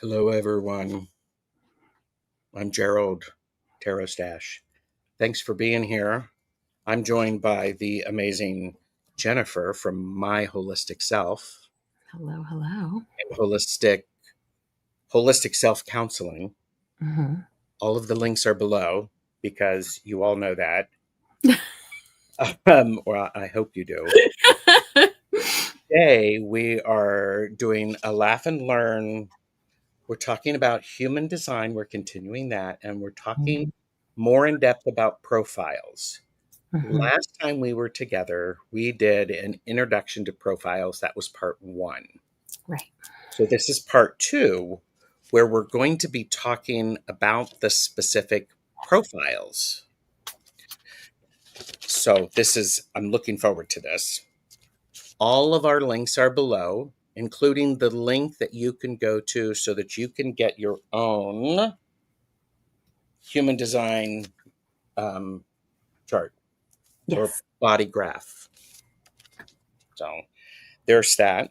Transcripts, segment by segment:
Hello, everyone. I'm Gerald, TarotStache. Thanks for being here. I'm joined by the amazing Jennifer from My Holistic Self Hello, hello. and Holistic Self Counselling. Mm-hmm. All of the links are below because you all know that. Well, I hope you do. Today, we are doing a laugh and learn. We're talking about human design. We're continuing that, and we're talking more in depth about profiles. Mm-hmm. Last time we were together, we did an introduction to profiles. That was part one. Right. So this is part two, where we're going to be talking about the specific profiles. So I'm looking forward to this. All of our links are below, including the link that you can go to so that you can get your own human design chart or Yes. body graph. So there's that.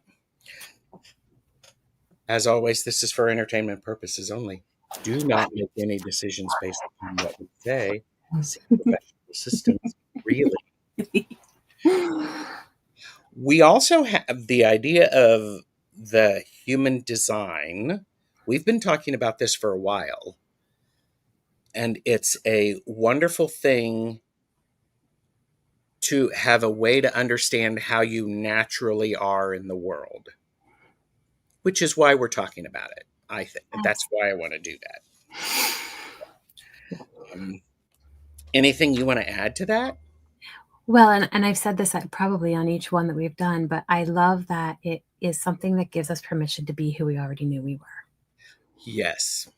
As always, this is for entertainment purposes only. Do not make any decisions based on what we say. Seek professional assistance. Really. We also have the idea of the human design. We've been talking about this for a while, and it's a wonderful thing to have a way to understand how you naturally are in the world, which is why we're talking about it. I think that's why I want to do that. Um, Anything you want to add to that? Well, and I've said this probably on each one that we've done, but I love that it is something that gives us permission to be who we already knew we were, Yes.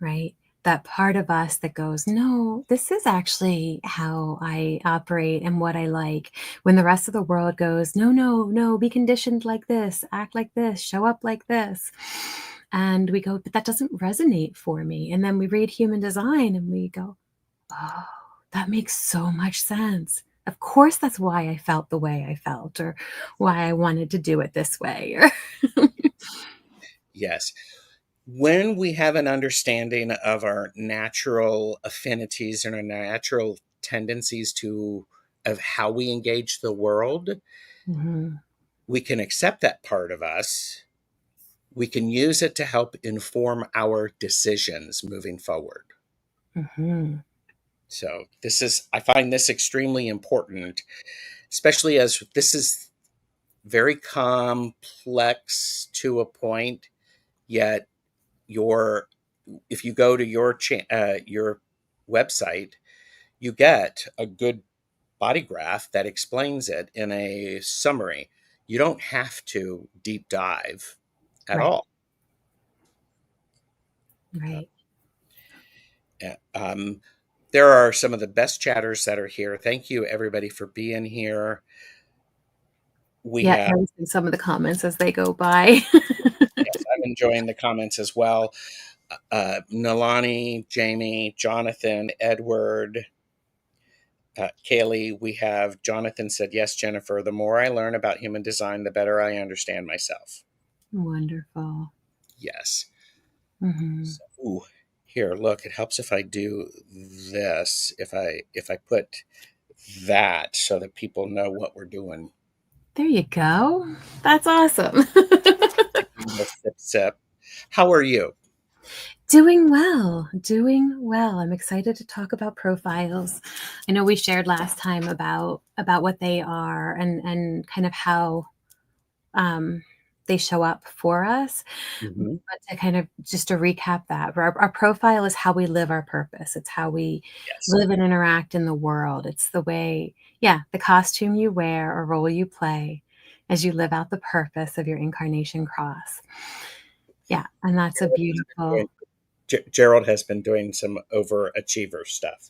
right? That part of us that goes, no, this is actually how I operate and what I like. When the rest of the world goes, no, no, no, be conditioned like this, act like this, show up like this. And we go, but that doesn't resonate for me. And then we read human design and we go, oh, that makes so much sense. Of course, that's why I felt the way I felt, or why I wanted to do it this way. Yes. When we have an understanding of our natural affinities and our natural tendencies of how we engage the world, Mm-hmm. we can accept that part of us. We can use it to help inform our decisions moving forward. Mm-hmm. So I find this extremely important, especially as this is very complex to a point, yet your if you go to your website, you get a good body graph that explains it in a summary. You don't have to deep dive at Right, all. right. Um, there are some of the best chatters that are here. Thank you, everybody, for being here. We Yeah, have, noticing some of the comments as they go by. yes, I'm enjoying the comments as well. Nalani, Jamie, Jonathan, Edward, Kaylee, we have Jonathan said, yes, Jennifer, the more I learn about human design, the better I understand myself. Wonderful. Yes. Mm-hmm. So, ooh, here, look, it helps if I do this, if I put that so that people know what we're doing. There you go. That's awesome. Sip, sip. How are you? Doing well, doing well. I'm excited to talk about profiles. I know we shared last time about what they are and kind of how they show up for us. Mm-hmm. But to kind of just to recap that, our profile is how we live our purpose. It's how we Yes. live and interact in the world. It's the way, yeah, the costume you wear or role you play as you live out the purpose of your incarnation cross. Yeah, and that's a beautiful. Gerald has been doing some overachiever stuff.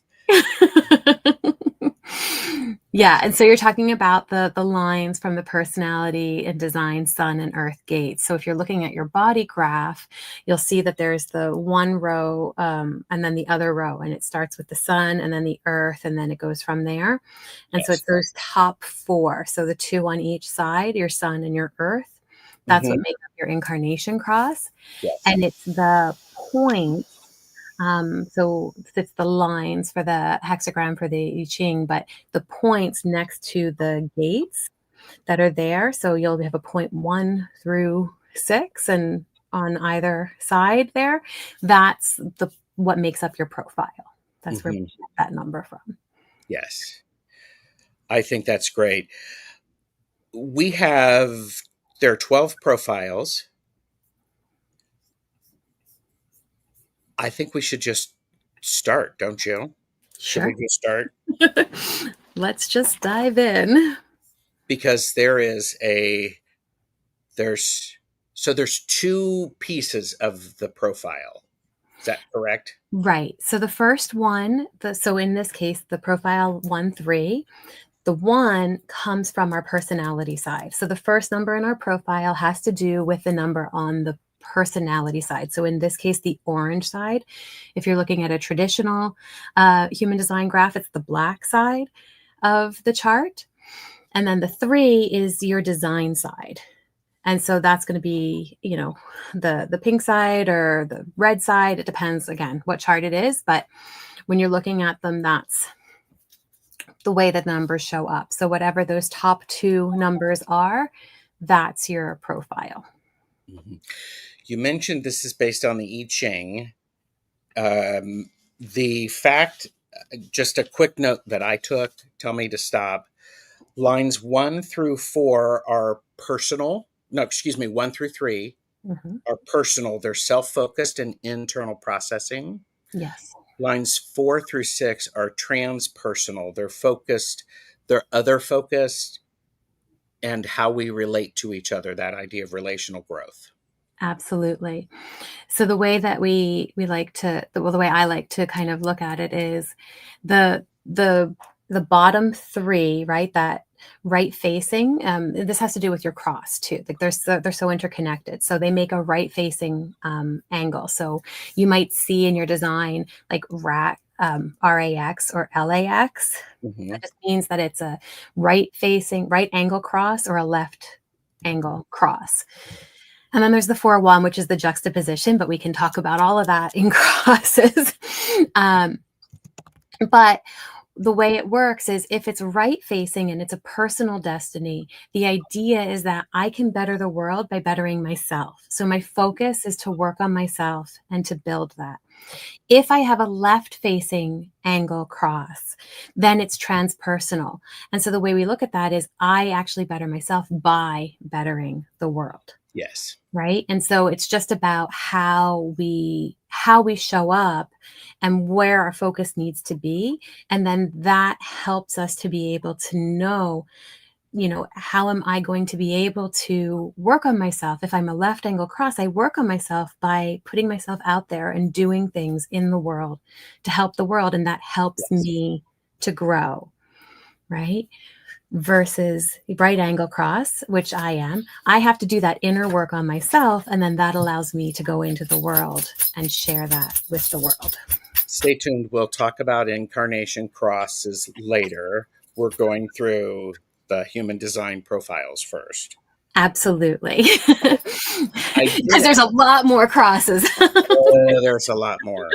Yeah, and so you're talking about the lines from the personality and design sun and earth gates. So if you're looking at your body graph, you'll see that there's the one row and then the other row, and it starts with the sun and then the earth, and then it goes from there. And so Yes. it's those top four. So the two on each side, your sun and your earth. That's what makes up your incarnation cross. Yes. And it's the point. So it's the lines for the hexagram for the I Ching, but the points next to the gates that are there. So you'll have a point 1 through 6, and on either side there, that's what makes up your profile. That's where we get that number from. Yes. I think that's great. There are 12 profiles. I think we should just start, don't you? Should Sure. we just start? Let's just dive in. Because there's 2 pieces of the profile. Is that correct? Right. So the first one, so in this case, the profile 1-3, the 1 comes from our personality side. So the first number in our profile has to do with the number on the personality side. So in this case, the orange side. If you're looking at a traditional human design graph, it's the black side of the chart. And then the 3 is your design side. And so that's going to be, the pink side or the red side. It depends, again, what chart it is. But when you're looking at them, that's the way that numbers show up. So whatever those top 2 numbers are, that's your profile. You mentioned this is based on the I Ching. The fact, just a quick note that I took, tell me to stop. Lines 1 through 4 are personal. No, excuse me, 1 through 3 are personal. They're self-focused and internal processing. Yes. Lines 4 through 6 are transpersonal. They're focused, they're other focused, and how we relate to each other, that idea of relational growth. Absolutely. So the way that the way I like to kind of look at it is the bottom 3, right? That right facing. This has to do with your cross too. Like they're so interconnected. So they make a right facing angle. So you might see in your design like RAX or LAX. That just means that it's a right angle cross or a left angle cross. And then there's the 4-1, which is the juxtaposition, but we can talk about all of that in crosses. But the way it works is if it's right facing and it's a personal destiny, the idea is that I can better the world by bettering myself. So my focus is to work on myself and to build that. If I have a left facing angle cross, then it's transpersonal. And so the way we look at that is I actually better myself by bettering the world. Yes. Right. And so it's just about how we show up and where our focus needs to be. And then that helps us to be able to know, how am I going to be able to work on myself? If I'm a left angle cross, I work on myself by putting myself out there and doing things in the world to help the world. And that helps me to grow. Right. Versus right angle cross, which I am, I have to do that inner work on myself. And then that allows me to go into the world and share that with the world. Stay tuned. We'll talk about incarnation crosses later. We're going through the human design profiles first. Absolutely. Because there's a lot more crosses. There's a lot more.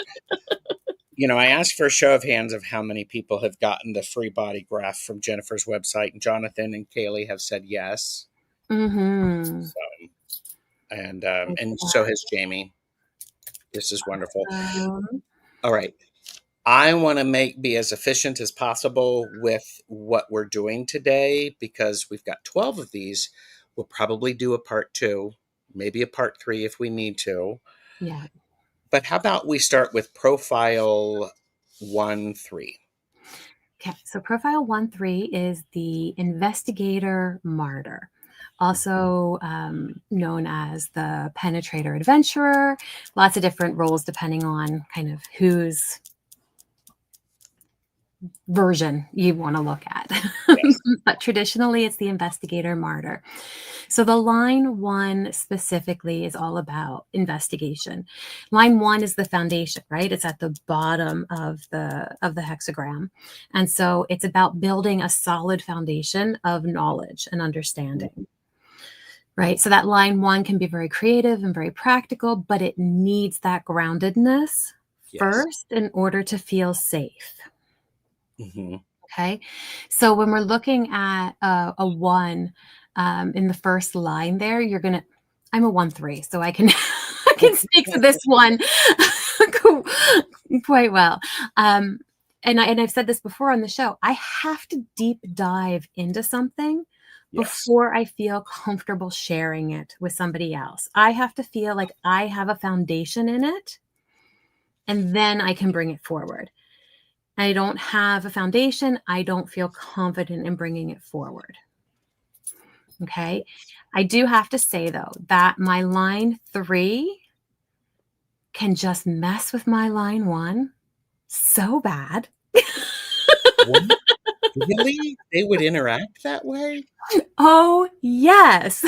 I asked for a show of hands of how many people have gotten the free body graph from Jennifer's website, and Jonathan and Kaylee have said yes. Mm-hmm. And so has Jamie. This is wonderful. All right. I want to be as efficient as possible with what we're doing today because we've got 12 of these. We'll probably do a part 2, maybe a part 3 if we need to. Yeah. But how about we start with profile 1-3? Okay, so profile 1-3 is the investigator martyr, also known as the penetrator adventurer. Lots of different roles depending on kind of whose version you want to look at. Yes. But traditionally, it's the investigator martyr. So the line 1 specifically is all about investigation. Line 1 is the foundation, right? It's at the bottom of the hexagram. And so it's about building a solid foundation of knowledge and understanding. right? So that line 1 can be very creative and very practical, but it needs that groundedness Yes. first in order to feel safe. Mm-hmm. Okay. So when we're looking at a 1 in the first line there, I'm a 1-3, so I can I can speak to this one quite well. And I've said this before on the show. I have to deep dive into something Yes. before I feel comfortable sharing it with somebody else. I have to feel like I have a foundation in it, and then I can bring it forward. I don't have a foundation. I don't feel confident in bringing it forward. Okay. I do have to say, though, that my line 3 can just mess with my line 1 so bad. What? Really? They would interact that way? Oh, yes.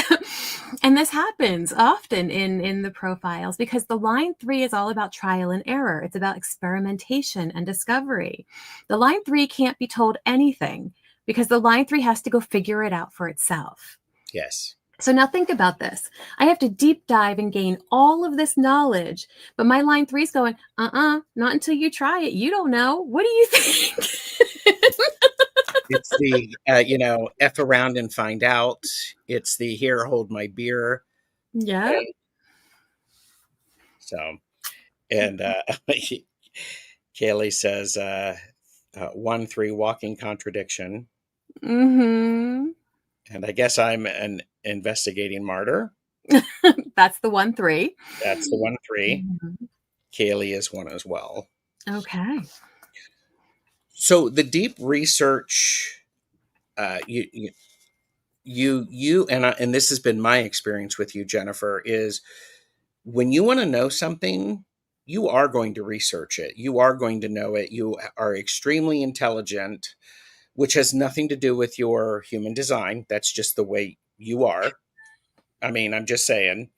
And this happens often in the profiles because the line 3 is all about trial and error. It's about experimentation and discovery. The line 3 can't be told anything because the line 3 has to go figure it out for itself. Yes. So now think about this. I have to deep dive and gain all of this knowledge, but my line 3 is going, not until you try it. You don't know. What do you think? It's the, F around and find out. It's the here, hold my beer. Yeah. And so, and Kaylee says, 1-3 walking contradiction. Mm-hmm. And I guess I'm an investigating martyr. That's the 1-3. That's the 1-3. Mhm. Kaylee is 1 as well. Okay. So the deep research, and this has been my experience with you, Jennifer, is when you want to know something, you are going to research it. You are going to know it. You are extremely intelligent, which has nothing to do with your human design. That's just the way you are. I mean, I'm just saying.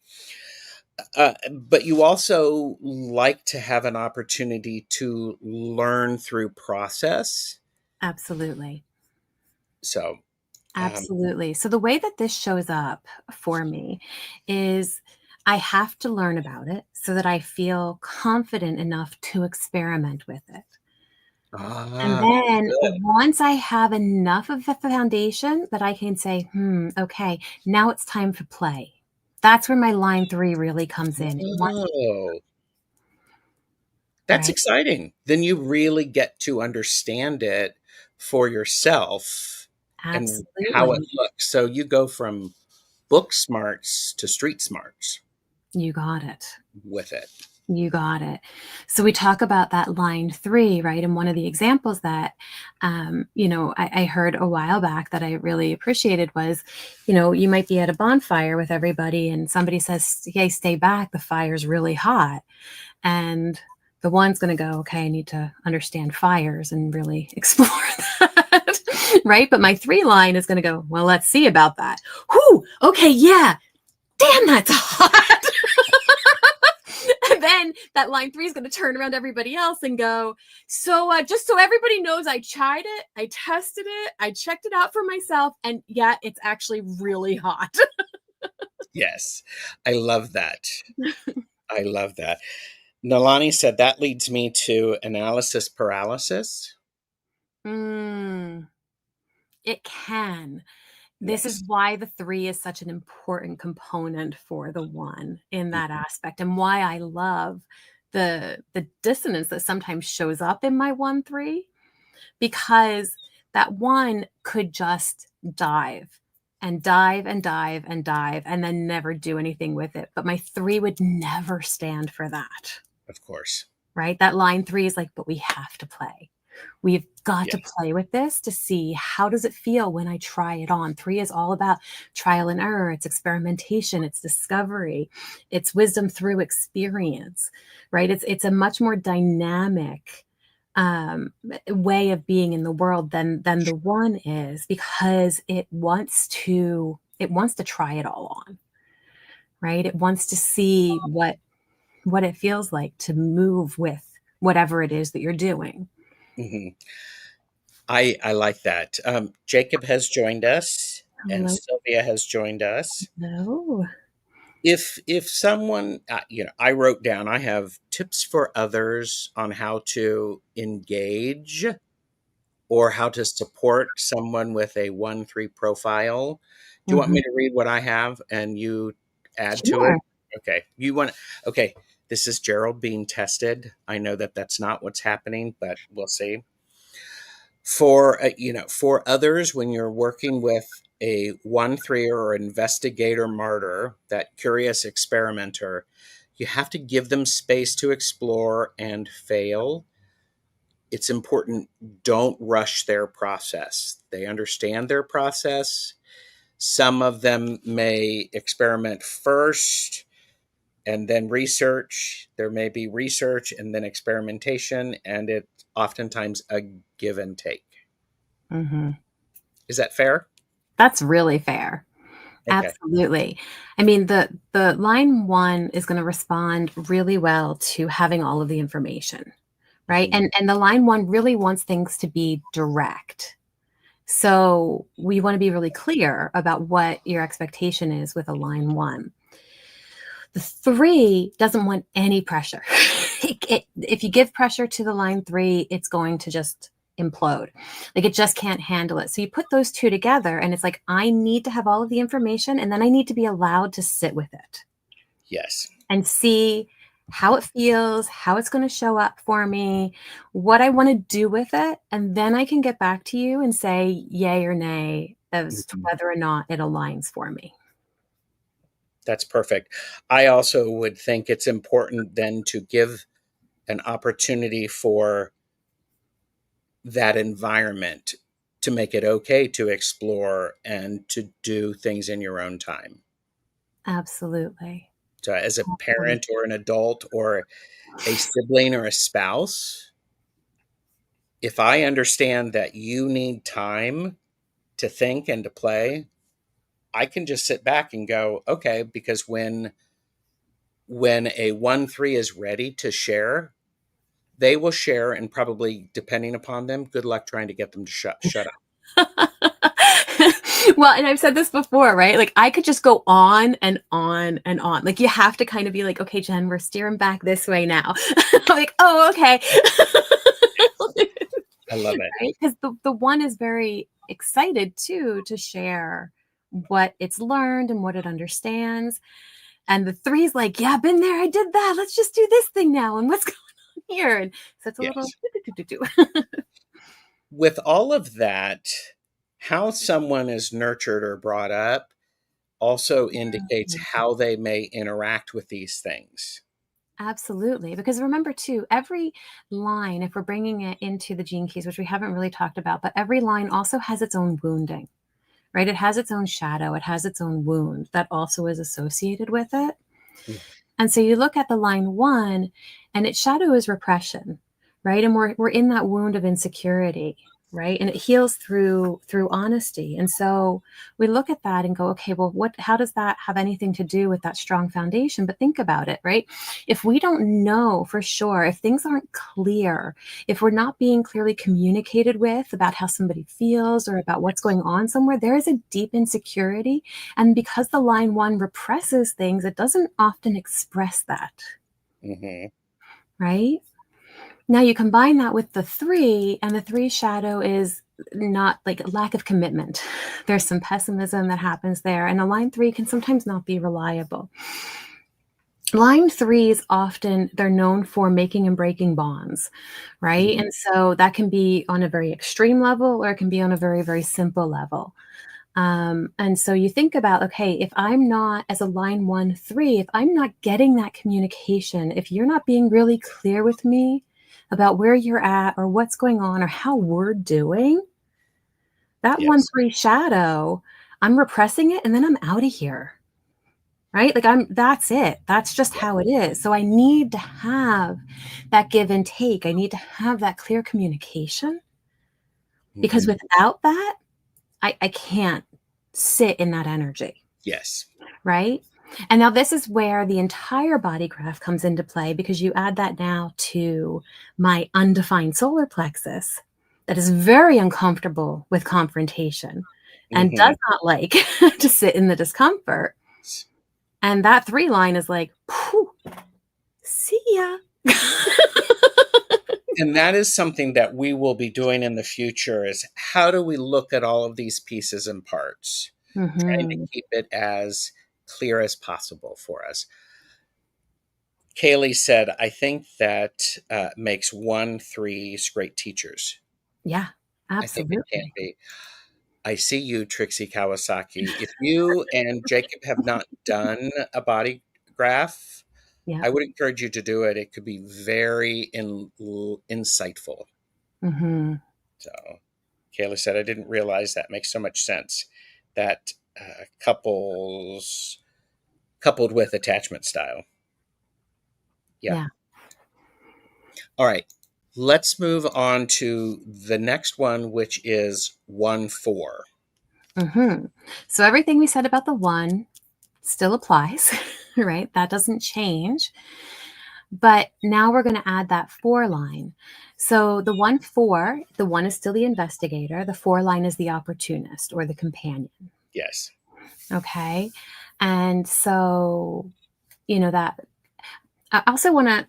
But you also like to have an opportunity to learn through process. Absolutely. So, um, Absolutely. So the way that this shows up for me is I have to learn about it so that I feel confident enough to experiment with it. And then good. once I have enough of the foundation that I can say, okay, now it's time for play. That's where my line 3 really comes in. It wants, Oh, that's right? exciting. Then you really get to understand it for yourself and how it Absolutely. looks. So you go from book smarts to street smarts You got it. with it. You got it. So we talk about that line 3, right? And one of the examples that, I heard a while back that I really appreciated was, you might be at a bonfire with everybody and somebody says, hey, stay back. The fire's really hot. And the one's going to go, okay, I need to understand fires and really explore that. Right. But my 3 line is going to go, well, let's see about that. Whew. Okay. Yeah. Damn, that's hot. And then that line 3 is going to turn around to everybody else and go, so just so everybody knows, I tried it, I tested it, I checked it out for myself, and yeah, it's actually really hot. Yes. I love that. I love that. Nalani said that leads me to analysis paralysis. It can. This is Yes. why the 3 is such an important component for the 1 in that aspect, and why I love the dissonance that sometimes shows up in my 1-3, because that 1 could just dive and dive and dive and dive and then never do anything with it. But my 3 would never stand for that, Of course. right? That line 3 is like, but we have to play. We've got to Yes. play with this to see how does it feel when I try it on. 3 is all about trial and error. It's experimentation. It's discovery. It's wisdom through experience, right? It's a much more dynamic way of being in the world than the 1 is, because it wants to try it all on, right? It wants to see what it feels like to move with whatever it is that you're doing. Hmm. I like that. Jacob has joined us. and Hello. Sylvia has joined us. Hello. If someone, I wrote down, I have tips for others on how to engage or how to support someone with a 1-3 profile. Do you want Mhm. me to read what I have and you add to it? Sure. Okay. Okay. This is Gerald being tested. I know that that's not what's happening, but we'll see. For others, when you're working with a 1-3 or investigator martyr, that curious experimenter, you have to give them space to explore and fail. It's important, don't rush their process. They understand their process. Some of them may experiment first and then research. There may be research and then experimentation, and it's oftentimes a give and take. Mhm. Is that fair? That's really fair. Okay. Absolutely. I mean, the line 1 is gonna respond really well to having all of the information, right? Mhm. And the line 1 really wants things to be direct. So, we wanna be really clear about what your expectation is with a line 1. The 3 doesn't want any pressure. If you give pressure to the line 3, it's going to just implode. Like, it just can't handle it. So you put those 2 together, and it's like, I need to have all of the information, and then I need to be allowed to sit with it Yes. and see how it feels, how it's gonna show up for me, what I wanna do with it, and then I can get back to you and say yay or nay as to Mhm. whether or not it aligns for me. That's perfect. I also would think it's important then to give an opportunity for that environment to make it okay to explore and to do things in your own time. Absolutely. So, as a Absolutely. parent or an adult or a sibling or a spouse, if I understand that you need time to think and to play, I can just sit back and go, okay, because when a 1-3 is ready to share, they will share, and probably depending upon them, good luck trying to get them to shut up. Well, and I've said this before, right? Like, I could just go on and on and on. Like, you have to kind of be like, okay, Jen, we're steering back this way now. I'm like, oh, okay. I love it. Right? Because the 1 is very excited too to share what it's learned and what it understands. And the 3 is like, yeah, been there, I did that. Let's just do this thing now. And what's going on here? And so it's a little Yes. With all of that, how someone is nurtured or brought up also indicates how they may interact with these things. Absolutely. Because remember, too, every line, if we're bringing it into the gene keys, which we haven't really talked about, but every line also has its own wounding, right? It has its own shadow, it has its own wound that also is associated with it. Mm. And so you look at the line 1, and its shadow is repression, right? And we're in that wound of insecurity, right? And it heals through honesty. And so we look at that and go, okay, well, how does that have anything to do with that strong foundation? But think about it, right? If we don't know for sure, if things aren't clear, if we're not being clearly communicated with about how somebody feels or about what's going on somewhere, there is a deep insecurity. And because the line 1 represses things, it doesn't often express that, Mm-hmm. right? Now you combine that with the 3, and the 3 shadow is not like lack of commitment. There's some pessimism that happens there, and the line 3 can sometimes not be reliable. Line 3s often, they're known for making and breaking bonds, right? Mm-hmm. And so that can be on a very extreme level, or it can be on a very, very simple level. And so you think about, okay, if I'm not, as a line 1-3, if I'm not getting that communication, if you're not being really clear with me about where you're at or what's going on or how we're doing, that one Yes. three shadow, I'm repressing it and then I'm out of here. Right? Like, that's it. That's just Yeah. how it is. So I need to have that give and take. I need to have that clear communication, because Mm-hmm. without that, I can't sit in that energy. Yes. Right? And now this is where the entire body graph comes into play, because you add that now to my undefined solar plexus that is very uncomfortable with confrontation. and Mm-hmm. does not like to sit in the discomfort. And that 3 line is like, "Phew, see ya." And that is something that we will be doing in the future, is how do we look at all of these pieces and parts, trying to Mhm. keep it as clear as possible for us. Kaylee said, I think that makes 1-3s great teachers. Yeah, I think it can absolutely. be. I see you, Trixie Kawasaki. If you and Jacob have not done a body graph, Yeah. I would encourage you to do it. It could be very insightful. Mhm. So, Kayla said, I didn't realize that makes so much sense. That couples coupled with attachment style. Yeah. Yeah. All right. Let's move on to the next one, which is 1-4. Mhm. So everything we said about the 1 still applies, right? That doesn't change. But now we're going to add that 4 line. So the 1-4, the 1 is still the investigator. The 4 line is the opportunist or the companion. Yes. Okay. And so, that I also want to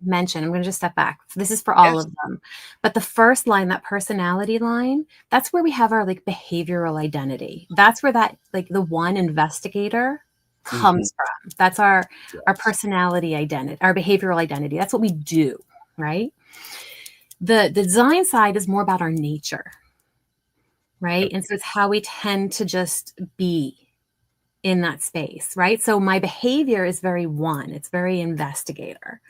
mention, I'm going to just step back. This is for all Yes. of them. But the first line, that personality line, that's where we have our like behavioral identity. That's where that like the 1 investigator Mm-hmm. comes from. That's our Yes. personality identity, our behavioral identity. That's what we do, right? The design side is more about our nature, right? And so it's how we tend to just be in that space, right? So my behavior is very 1, it's very investigator.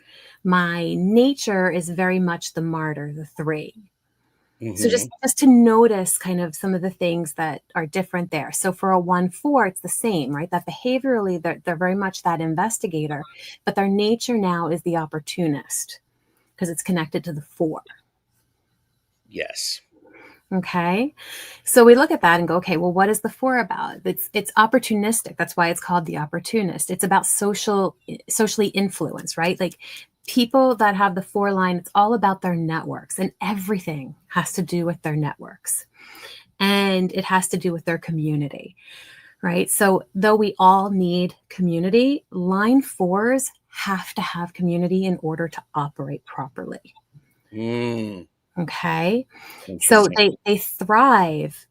My nature is very much the martyr, the 3. So Mm-hmm. just to notice kind of some of the things that are different there. So for a 1-4, it's the same, right? That behaviorally, they're very much that investigator, but their nature now is the opportunist because it's connected to the 4. Yes. Okay. So we look at that and go, okay, well, what is the 4 about? It's opportunistic. That's why it's called the opportunist. It's about socially influence, right? Like people that have the 4 line, it's all about their networks, and everything has to do with their networks. And it has to do with their community, right? So though we all need community, line 4s have to have community in order to operate properly. Mm, Okay. So interesting. they thrive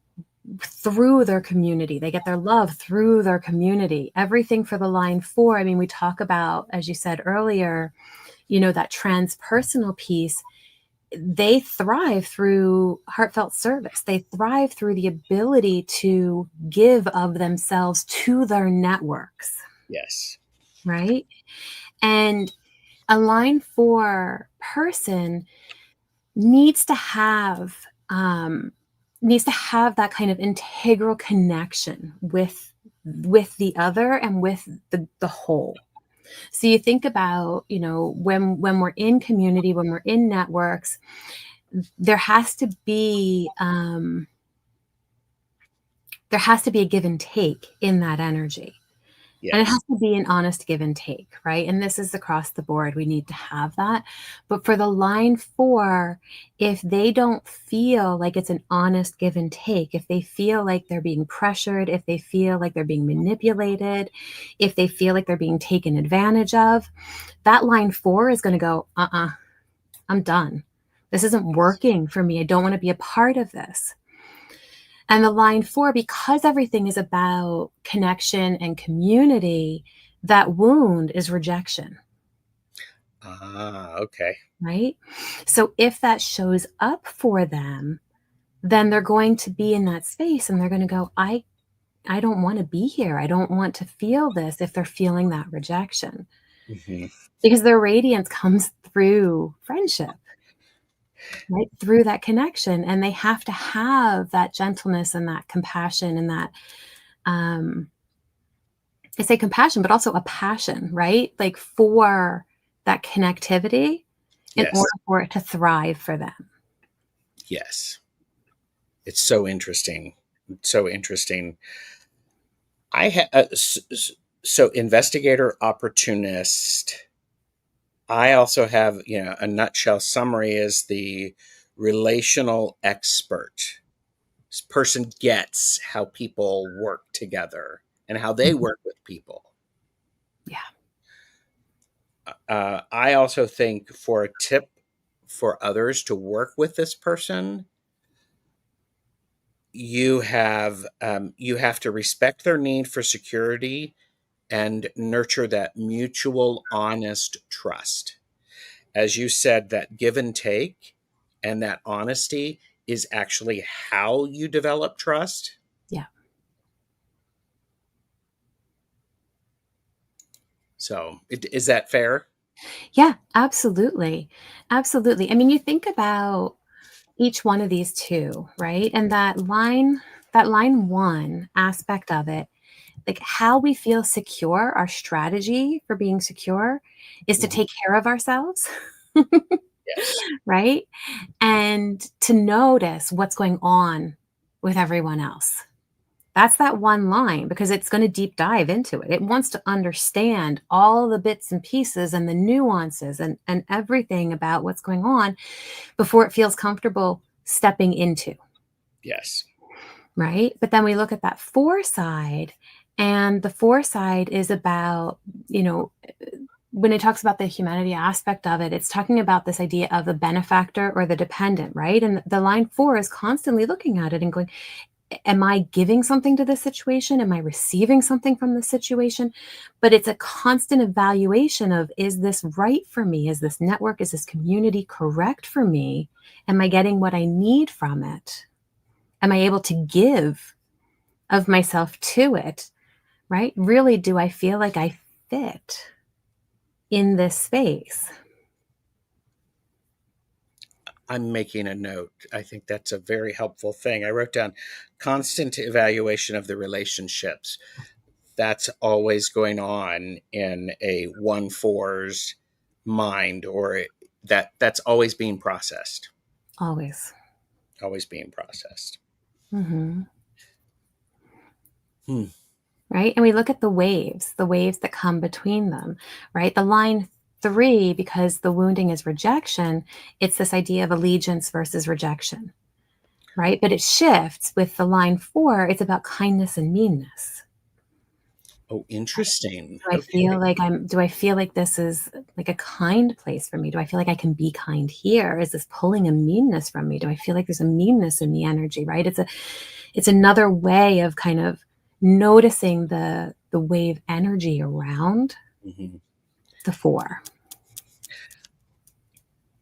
through their community. They get their love through their community. Everything for the line 4. I mean, we talk about, as you said earlier, that transpersonal piece. They thrive through heartfelt service. They thrive through the ability to give of themselves to their networks, Yes. right? And a line 4 person needs to have um, that kind of integral connection with the other and with the whole. So you think about, when we're in community, when we're in networks, there has to be a give and take in that energy. And it has Yes. to be an honest give and take, right? And this is across the board. We need to have that. But for the line 4, if they don't feel like it's an honest give and take, if they feel like they're being pressured, if they feel like they're being manipulated, if they feel like they're being taken advantage of, that line 4 is going to go, I'm done. This isn't working for me. I don't want to be a part of this. And the line 4, because everything is about connection and community, that wound is rejection, Ah, okay. right? So if that shows up for them, then they're going to be in that space and they're going to go, I don't want to be here. I don't want to feel this if they're feeling that rejection. Mm-hmm. Because their radiance comes through friendship, right? Through that connection. And they have to have that gentleness and that compassion and that um I say compassion, but also a passion, right? Like for that connectivity in Yes. order for it to thrive for them. Yes. It's so interesting. So interesting. So investigator, opportunist. I also have, a nutshell summary is the relational expert. person gets how people work together and how they Mhm. work with people. Yeah. I also think for a tip for others to work with this person, you have to respect their need for security and nurture that mutual honest trust. As you said, that give and take and that honesty is actually how you develop trust. Yeah. So is that fair? Yeah, absolutely. Absolutely. I mean, you think about each one of these two, right? And that line one aspect of it, like how we feel secure, our strategy for being secure is to Mhm. take care of ourselves, Yes. right? And to notice what's going on with everyone else. That's that one line because it's going to deep dive into it. It wants to understand all the bits and pieces and the nuances and everything about what's going on before it feels comfortable stepping into, Yes. right? But then we look at that four side, and the four side is about, you know, when it talks about the humanity aspect of it, it's talking about this idea of the benefactor or the dependent, right? And the line four is constantly looking at it and going, am I giving something to this situation? Am I receiving something from this situation? But it's a constant evaluation of, is this right for me? Is this network, is this community correct for me? Am I getting what I need from it? Am I able to give of myself to it? Right? Really, do I feel like I fit in this space? I'm making a note. I think that's a very helpful thing. I wrote down constant evaluation of the relationships. That's always going on in a 1/4's mind, or that's always being processed, Always. always being processed. Hmm. Hmm. Right? And we look at the waves that come between them, right? The line three, because the wounding is rejection, it's this idea of allegiance versus rejection, right? But it shifts with the line four, it's about kindness and meanness. Oh, interesting. Do Okay. I feel like this is like a kind place for me? Do I feel like I can be kind here? Is this pulling a meanness from me? Do I feel like there's a meanness in the energy, right? It's another way of kind of noticing the wave energy around Mhm. the four.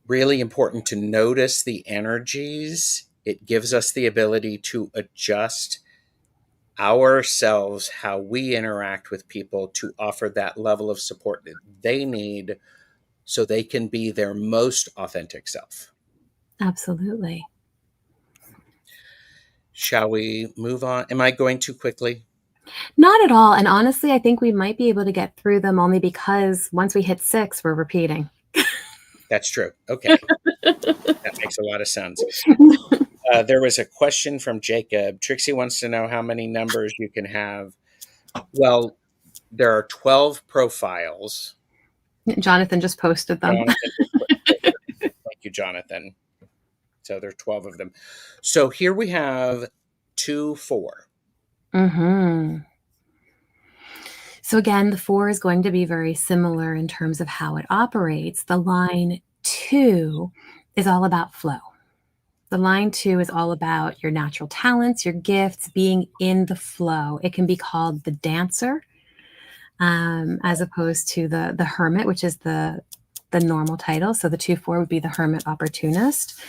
Really important to notice the energies. It gives us the ability to adjust ourselves, how we interact with people, to offer that level of support that they need so they can be their most authentic self. Absolutely. Shall we move on? Am I going too quickly? Not at all. And honestly, I think we might be able to get through them only because once we hit six, we're repeating. That's true. Okay. That makes a lot of sense. There was a question from Jacob. Trixie wants to know how many numbers you can have. Well, there are 12 profiles. Jonathan just posted them. Jonathan just posted them. Thank you, Jonathan. So there are 12 of them. So here we have 2, 4. Hmm. So again, the four is going to be very similar in terms of how it operates. The line two is all about flow. The line two is all about your natural talents, your gifts, being in the flow. It can be called the dancer, as opposed to the hermit, which is the normal title. So the 2-4 would be the hermit opportunist,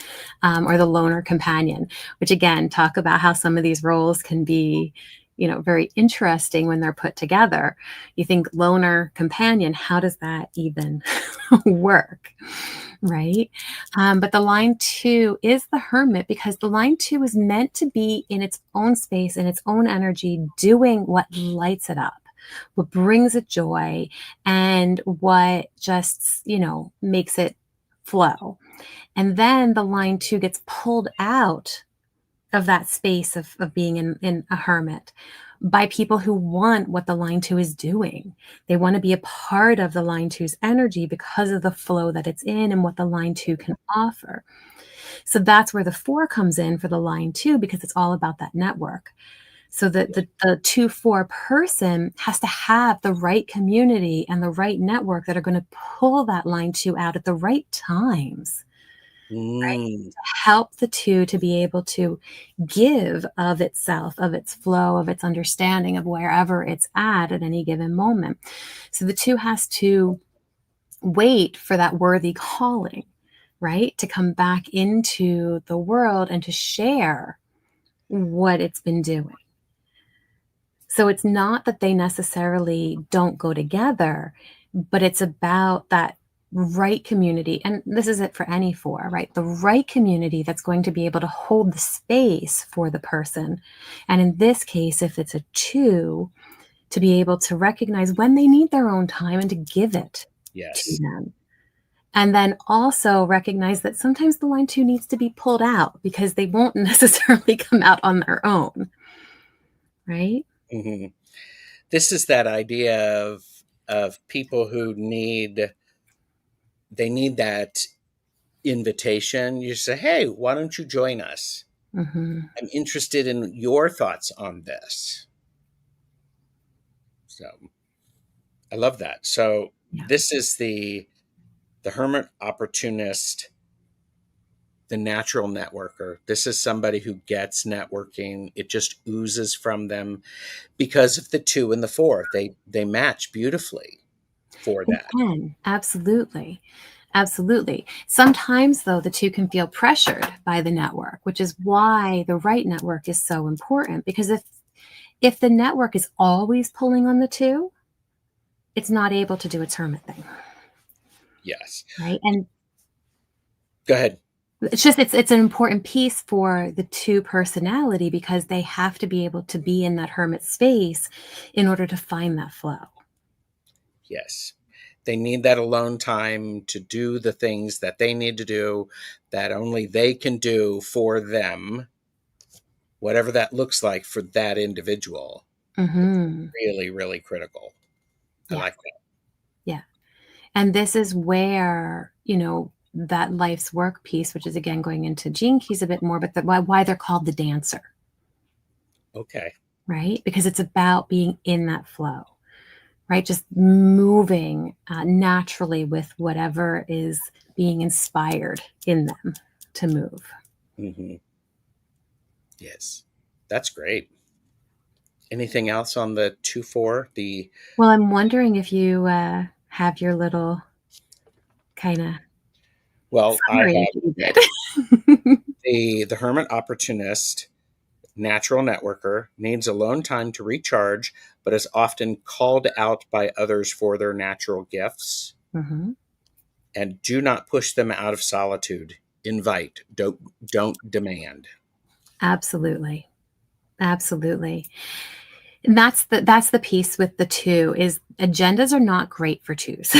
or the loner companion, which again, talk about how some of these roles can be, very interesting when they're put together. You think loner companion, how does that even work? Right. But the line two is the hermit because the line two is meant to be in its own space, in its own energy, doing what lights it up, what brings it joy, and what just, makes it flow. And then the line two gets pulled out of that space of being in a hermit by people who want what the line two is doing. They want to be a part of the line two's energy because of the flow that it's in and what the line two can offer. So that's where the 4 comes in for the line 2, because it's all about that network. So the 2-4 person has to have the right community and the right network that are going to pull that line 2 out at the right times, right? Mm. To help the 2 to be able to give of itself, of its flow, of its understanding of wherever it's at any given moment. So the 2 has to wait for that worthy calling, right? To come back into the world and to share what it's been doing. So it's not that they necessarily don't go together, but it's about that right community. And this is it for any 4, right? The right community that's going to be able to hold the space for the person. And in this case, if it's a 2, to be able to recognize when they need their own time and to give it to Yes. them. And then also recognize that sometimes the line 2 needs to be pulled out because they won't necessarily come out on their own, right? Hmm. This is that idea of people who need that invitation. You say, "Hey, why don't you join us? Mhm. I'm interested in your thoughts on this." So I love that. So Yeah. this is the hermit opportunist, the natural networker. This is somebody who gets networking. It just oozes from them because of the 2 and the 4. They match beautifully for They that. can. Absolutely. Absolutely. Sometimes, though, the 2 can feel pressured by the network, which is why the right network is so important. Because if the network is always pulling on the 2, it's not able to do its hermit thing, Yes. right? And Go ahead. it's an important piece for the 2 personality because they have to be able to be in that hermit space in order to find that flow. Yes. They need that alone time to do the things that they need to do that only they can do for them, whatever that looks like for that individual. It's Mhm. really, really critical. I Yeah. like that. Yeah. And this is where, that life's work piece, which is again going into gene keys a bit more, but why they're called the dancer, Okay. right? Because it's about being in that flow, right? Just moving naturally with whatever is being inspired in them to move. Hmm. Yes. That's great. Anything else on the 2-4? Well, I'm wondering if you have your little kind of Well, I summary have that you did. the hermit opportunist, natural networker, needs alone time to recharge, but is often called out by others for their natural gifts. Mhm. And do not push them out of solitude. Invite, don't demand. Absolutely. Absolutely. And that's the piece with the 2 is agendas are not great for 2s.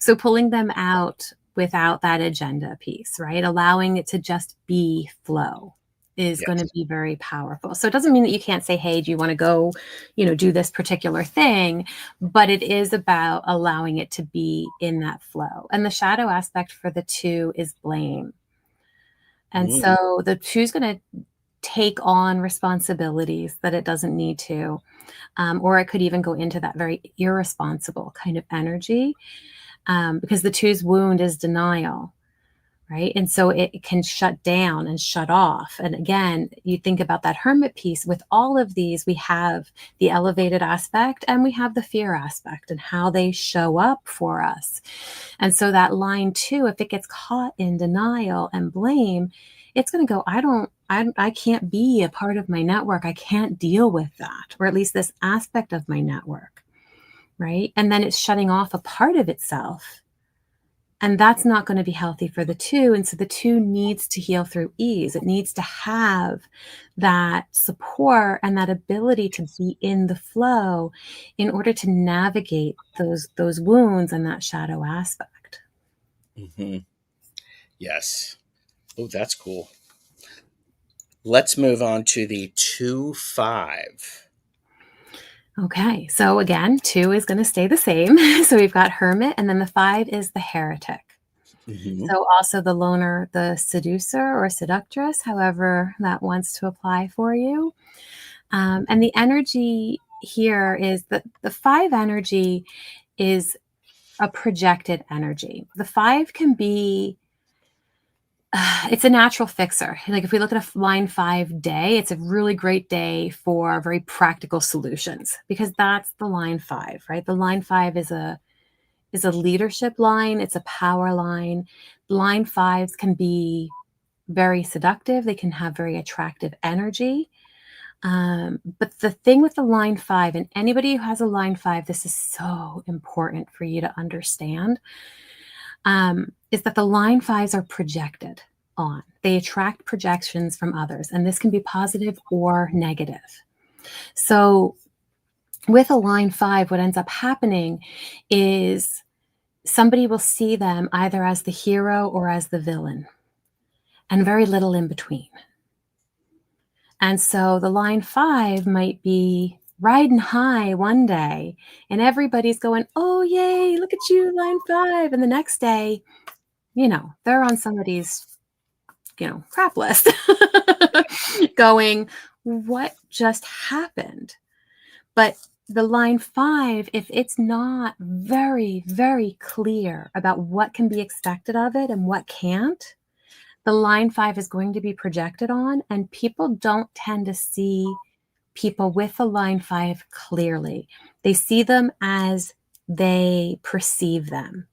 So pulling them out without that agenda piece, right? Allowing it to just be flow is going to Yes. be very powerful. So it doesn't mean that you can't say, "Hey, do you want to go, do this particular thing?" But it is about allowing it to be in that flow. And the shadow aspect for the 2 is blame. And Mm. so the 2 is going to take on responsibilities that it doesn't need to. Or it could even go into that very irresponsible kind of energy, because the two's wound is denial, right? And so it can shut down and shut off. And again, you think about that hermit piece. With all of these, we have the elevated aspect and we have the fear aspect and how they show up for us. And so that line 2, if it gets caught in denial and blame, it's going to go, I can't be a part of my network. I can't deal with that, or at least this aspect of my network, right? And then it's shutting off a part of itself. And that's not going to be healthy for the 2. And so the 2 needs to heal through ease. It needs to have that support and that ability to be in the flow in order to navigate those wounds and that shadow aspect. Hmm. Yes. Oh, that's cool. Let's move on to the 2-5. Okay, so again, 2 is going to stay the same. So we've got hermit, and then the 5 is the heretic. So also the loner, the seducer or seductress, however that wants to apply for you. And the energy here is that the 5 energy is a projected energy. The 5 can be, it's a natural fixer. Like if we look at a line 5 day, it's a really great day for very practical solutions because that's the line 5, right? The line 5 is a leadership line. It's a power line. Line 5s can be very seductive. They can have very attractive energy. But the thing with the line 5, and anybody who has a line 5, this is so important for you to understand, is that the line 5s are projected on. They attract projections from others, and this can be positive or negative. So with a line 5, what ends up happening is somebody will see them either as the hero or as the villain, and very little in between. And so the line 5 might be riding high one day, and everybody's going, oh, yay, look at you, line 5. And the next day, they're on somebody's, crap list going, what just happened? But the line 5, if it's not very, very clear about what can be expected of it and what can't, the line 5 is going to be projected on, and people don't tend to see people with a line 5 clearly. They see them as they perceive them,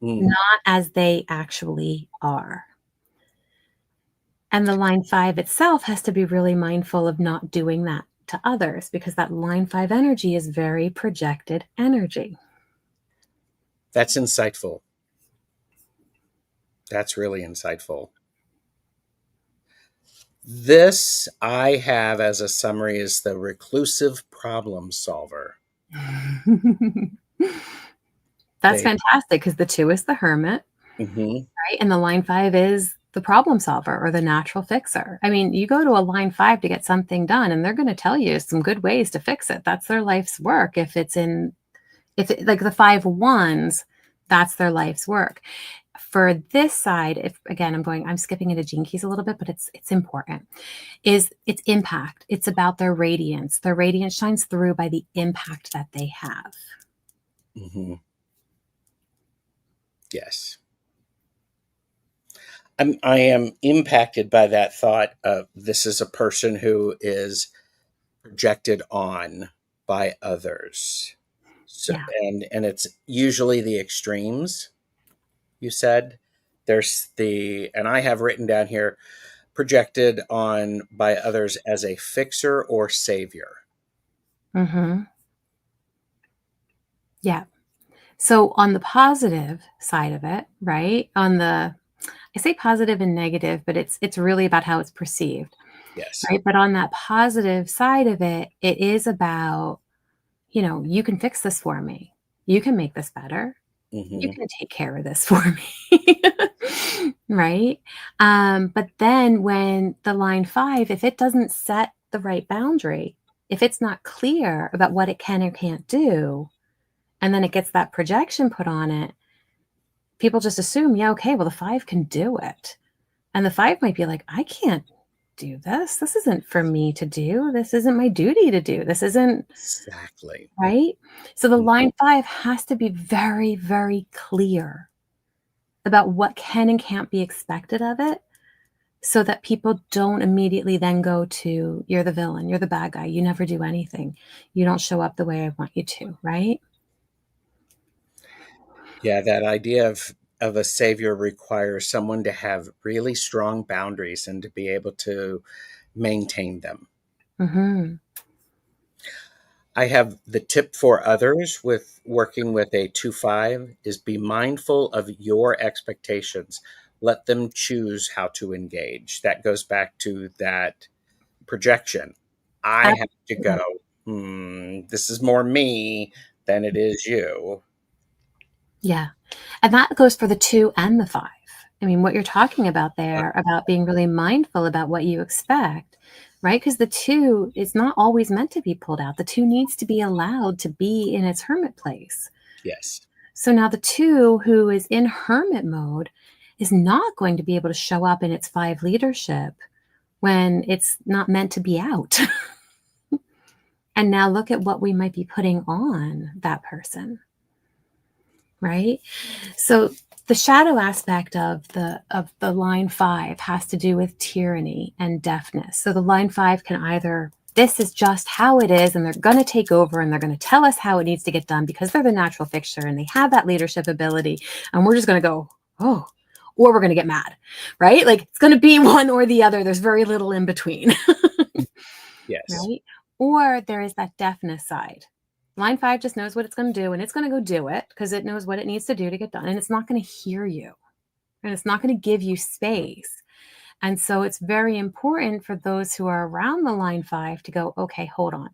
not as they actually are. And the line 5 itself has to be really mindful of not doing that to others because that line 5 energy is very projected energy. That's insightful. That's really insightful. This I have as a summary is the reclusive problem solver. That's fantastic because the 2 is the hermit, right? And the line 5 is the problem solver or the natural fixer. I mean, you go to a line 5 to get something done, and they're going to tell you some good ways to fix it. That's their life's work. Like the 5 wands, that's their life's work. For this side, I'm skipping into Gene Keys a little bit, but it's important, is its impact. It's about their radiance. Their radiance shines through by the impact that they have. Yes. I am impacted by that thought of this is a person who is projected on by others. So, Yeah. and it's usually the extremes. You said there's and I have written down here, projected on by others as a fixer or savior. Yeah. So on the positive side of it, right? I say positive and negative, but it's really about how it's perceived. Yes. Right. But on that positive side of it, it is about, you can fix this for me. You can make this better. You can take care of this for me. Right. But then when the line 5, if it doesn't set the right boundary, if it's not clear about what it can or can't do, and then it gets that projection put on it, people just assume, yeah, okay, well, the 5 can do it. And the 5 might be like, I can't do this. This isn't for me to do. This isn't my duty to do. This isn't. Exactly. Right? So the line 5 has to be very, very clear about what can and can't be expected of it so that people don't immediately then go to, you're the villain, you're the bad guy, you never do anything. You don't show up the way I want you to, right? Yeah, that idea of a savior requires someone to have really strong boundaries and to be able to maintain them. I have the tip for others with working with a 2-5 is be mindful of your expectations. Let them choose how to engage. That goes back to that projection. I have to go, this is more me than it is you. Yeah. And that goes for the 2 and the 5. I mean, what you're talking about there, about being really mindful about what you expect, right? Because the 2 is not always meant to be pulled out. The 2 needs to be allowed to be in its hermit place. Yes. So now the 2 who is in hermit mode is not going to be able to show up in its 5 leadership when it's not meant to be out. And now look at what we might be putting on that person, right? So the shadow aspect of the line 5 has to do with tyranny and deafness. So the line 5 can either, this is just how it is, and they're going to take over and they're going to tell us how it needs to get done because they're the natural fixture and they have that leadership ability, and we're just going to go, oh, or we're going to get mad, right? Like it's going to be one or the other. There's very little in between. Yes. Right? Or there is that deafness side. Line 5 just knows what it's going to do, and it's going to go do it because it knows what it needs to do to get done, and it's not going to hear you, and it's not going to give you space. And so it's very important for those who are around the line 5 to go, okay, hold on.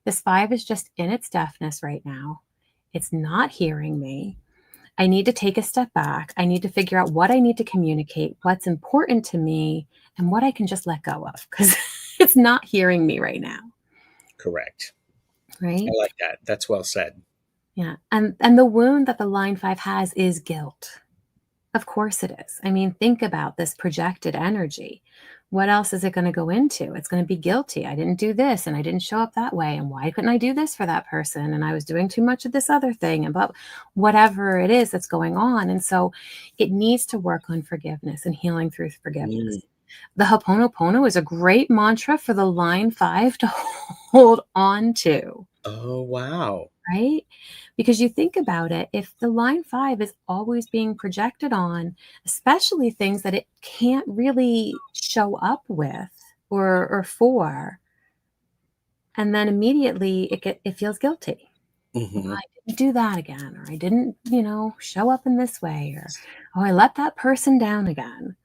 This 5 is just in its deafness right now. It's not hearing me. I need to take a step back. I need to figure out what I need to communicate, what's important to me, and what I can just let go of because it's not hearing me right now. Correct. Right? I like that. That's well said. Yeah. And the wound that the line 5 has is guilt. Of course it is. I mean, think about this projected energy. What else is it going to go into? It's going to be guilty. I didn't do this and I didn't show up that way. And why couldn't I do this for that person? And I was doing too much of this other thing, and but whatever it is that's going on. And so it needs to work on forgiveness and healing through forgiveness. The Ho'oponopono is a great mantra for the line 5 to hold on to. Oh, wow. Right? Because you think about it, if the line 5 is always being projected on, especially things that it can't really show up with or for, and then immediately it feels guilty. Mm-hmm. I didn't do that again, or I didn't, show up in this way, or oh, I let that person down again.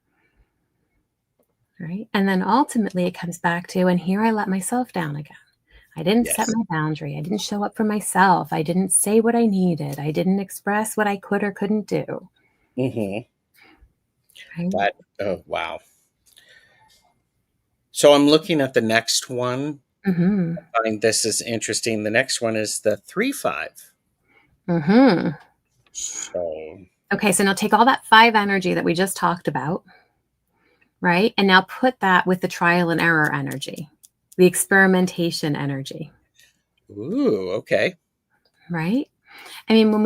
Right? And then ultimately it comes back to, and here I let myself down again. I didn't set Yes. my boundary. I didn't show up for myself. I didn't say what I needed. I didn't express what I could or couldn't do. Mm-hmm. Right? Oh, wow. So I'm looking at the next one. Mm-hmm. I find this is interesting. The next one is the 3-5. Mm-hmm. So, Okay, so now take all that 5 energy that we just talked about, right? And now put that with the trial and error energy, the experimentation energy, ooh, okay. right? I mean, when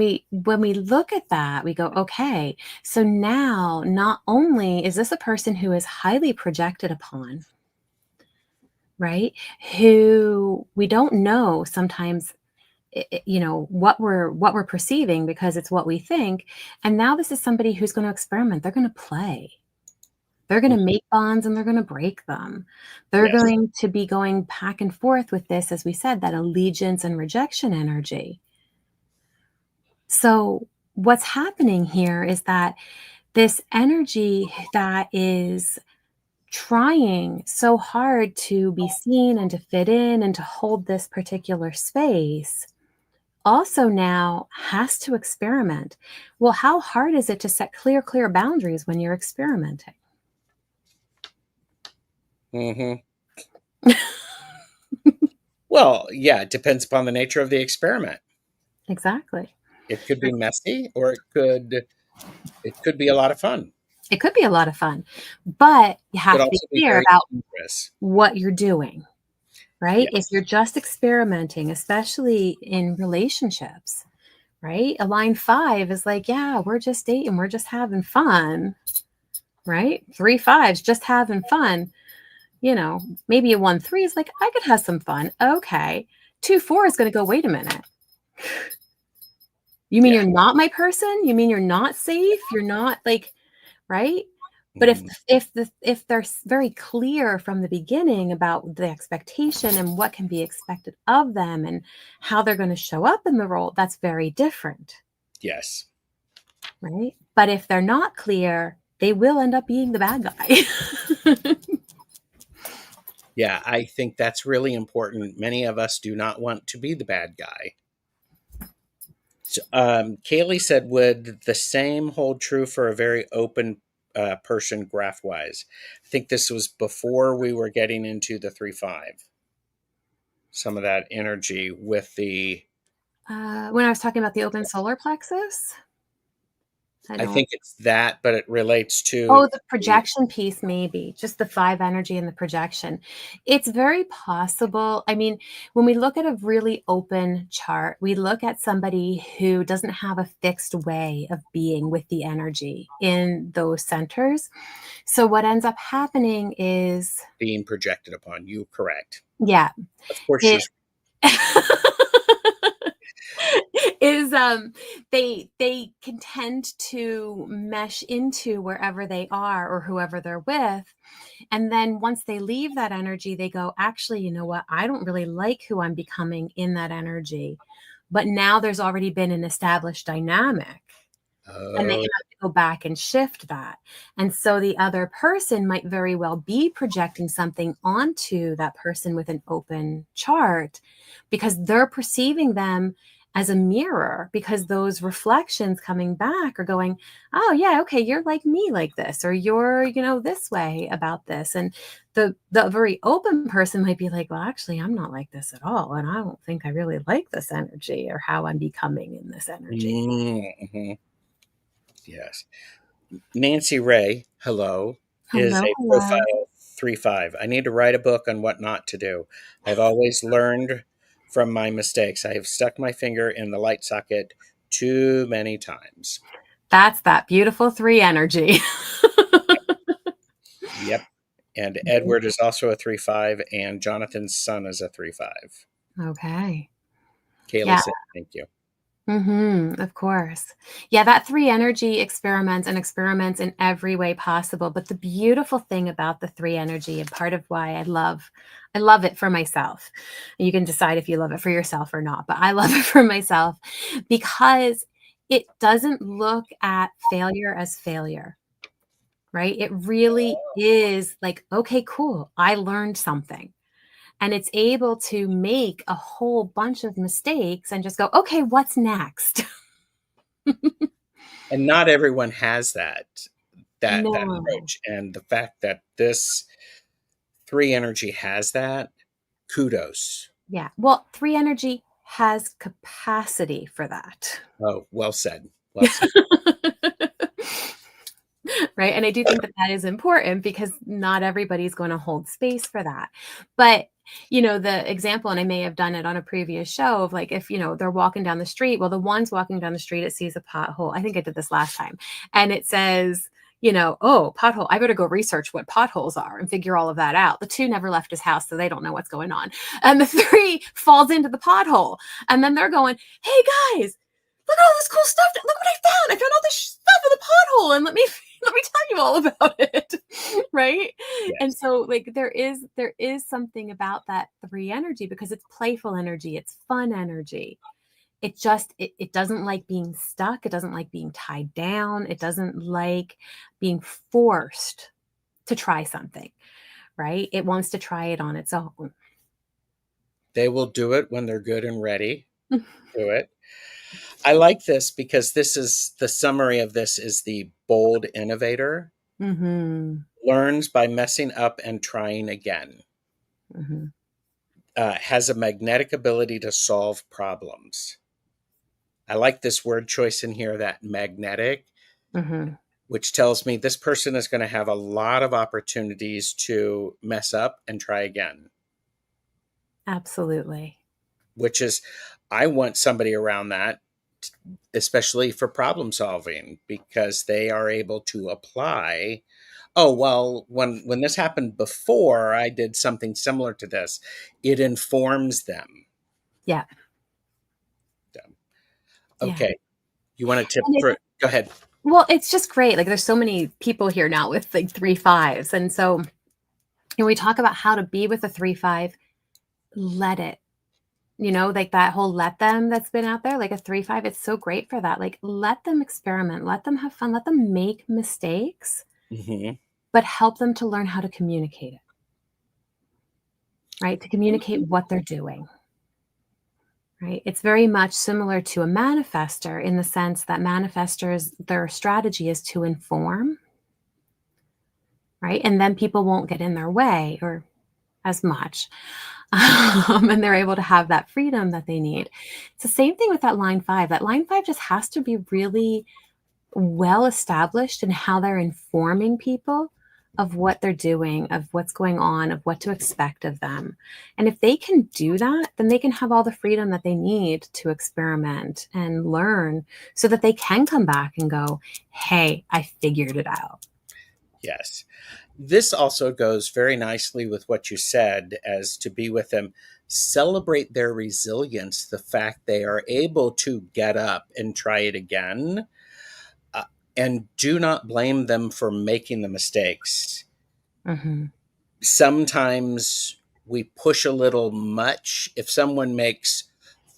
we look at that, we go, okay, so now not only is this a person who is highly projected upon, right? Who we don't know sometimes, what we're perceiving because it's what we think. And now this is somebody who's going to experiment. They're going to play. They're going to make bonds and they're going to break them. They're Yes. going to be going back and forth with this, as we said, that allegiance and rejection energy. So what's happening here is that this energy that is trying so hard to be seen and to fit in and to hold this particular space also now has to experiment. Well, how hard is it to set clear boundaries when you're experimenting? Mm-hmm. Well, yeah, it depends upon the nature of the experiment. Exactly. It could be messy, or it could be a lot of fun. It could be a lot of fun, but you It could have to be also be clear very about dangerous. what you're doing, right? If Yes. you're just experimenting, especially in relationships, right? A line 5 is like, yeah, we're just dating, we're just having fun, right? 3-5s just having fun. Maybe a 1-3 is like, I could have some fun. Okay. 2-4 is going to go, wait a minute. You mean Yeah. you're not my person? You mean you're not safe? You're not like, right? But if Mhm. if they're very clear from the beginning about the expectation and what can be expected of them and how they're going to show up in the role, that's very different, Yes. right? But if they're not clear, they will end up being the bad guy. Yeah, I think that's really important. Many of us do not want to be the bad guy. So, Kaylee said, would the same hold true for a very open person graph wise? I think this was before we were getting into the 3-5. Some of that energy with the When I was talking about the open solar plexus, I I don't. think it's that, but it relates to Oh, the projection piece, maybe, just the 5 energy and the projection. It's very possible. I mean, when we look at a really open chart, we look at somebody who doesn't have a fixed way of being with the energy in those centers. So what ends up happening is, being projected upon you. Correct. yeah, Of course, it you're is, they can tend to mesh into wherever they are or whoever they're with. And then once they leave that energy, they go, actually, you know what? I don't really like who I'm becoming in that energy. But now there's already been an established dynamic. And they have Oh, to go back and shift that. And so the other person might very well be projecting something onto that person with an open chart because they're perceiving them as a mirror, because those reflections coming back are going, oh yeah, okay, you're like me like this, or you're, this way about this. And the very open person might be like, well, actually, I'm not like this at all. And I don't think I really like this energy or how I'm becoming in this energy. mm-hmm. Yes. Nancy Ray, hello, is Hello, a hello. profile 3-5. I need to write a book on what not to do. I've always learned from my mistakes. I have stuck my finger in the light socket too many times. That's that beautiful 3 energy. Yep. And Edward is also a 3-5, and Jonathan's son is a 3-5. Okay. Kaylee Yeah. said, thank you. Of course. Yeah, that 3 energy experiments in every way possible. But the beautiful thing about the 3 energy, and part of why I love it for myself. You can decide if you love it for yourself or not, but I love it for myself because it doesn't look at failure as failure, right? It really is like, okay, cool. I learned something. And it's able to make a whole bunch of mistakes and just go, okay, what's next? And not everyone has that No. approach. And the fact that this 3 energy has that, kudos. Yeah. Well, 3 energy has capacity for that. Oh, well said. Well said. Right. And I do think that that is important because not everybody's going to hold space for that. But, the example, and I may have done it on a previous show of like, if, they're walking down the street, well, the one's walking down the street, it sees a pothole. I think I did this last time. And it says, oh, pothole. I better go research what potholes are and figure all of that out. The 2 never left his house, so they don't know what's going on. And the 3 falls into the pothole. And then they're going, hey guys, look at all this cool stuff. Look what I found. I found all this stuff in the pothole. And let me let me tell you all about it. Right. And Yes. so like there is something about that 3 energy because it's playful energy, it's fun energy. It doesn't like being stuck, it doesn't like being tied down, it doesn't like being forced to try something, right? It wants to try it on its own. They will do it when they're good and ready. Do it. I like this because this is the summary of this is the bold innovator Mhm. learns by messing up and trying again. Mhm. Has a magnetic ability to solve problems. I like this word choice in here, that magnetic, Mhm. which tells me this person is going to have a lot of opportunities to mess up and try again, Absolutely. which is, I want somebody around that, especially for problem solving, because they are able to apply. Oh, well, when this happened before, I did something similar to this. It informs them. Yeah. Yeah. Okay. You want a tip And it's for, go ahead. Well, it's just great. Like there's so many people here now with like 3 5s. And so when we talk about how to be with a 3 5, let it, like that whole let them that's been out there, like a 3 5, it's so great for that. Like let them experiment, let them have fun, let them make mistakes, Hmm. but help them to learn how to communicate it, right? To communicate what they're doing. Right. It's very much similar to a manifester in the sense that manifestors, their strategy is to inform, right? And then people won't get in their way or as much. And they're able to have that freedom that they need. It's the same thing with that line 5. That line 5 just has to be really well established in how they're informing people of what they're doing, of what's going on, of what to expect of them. And if they can do that, then they can have all the freedom that they need to experiment and learn so that they can come back and go, hey, I figured it out. Yes. This also goes very nicely with what you said, as to be with them, celebrate their resilience, the fact they are able to get up and try it again, and do not blame them for making the mistakes. Mm-hmm. Sometimes we push a little much. If someone makes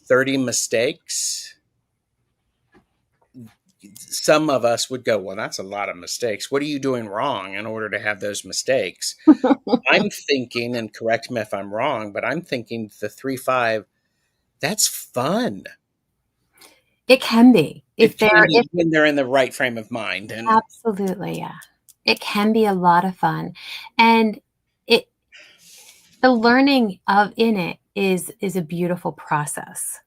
30 mistakes, some of us would go, well, that's a lot of mistakes. What are you doing wrong in order to have those mistakes? I'm thinking, and correct me if I'm wrong, but I'm thinking the 3-5, that's fun. It can be It if can they're be if when they're in the right frame of mind. And absolutely, yeah. It can be a lot of fun. And it the learning of in it is a beautiful process.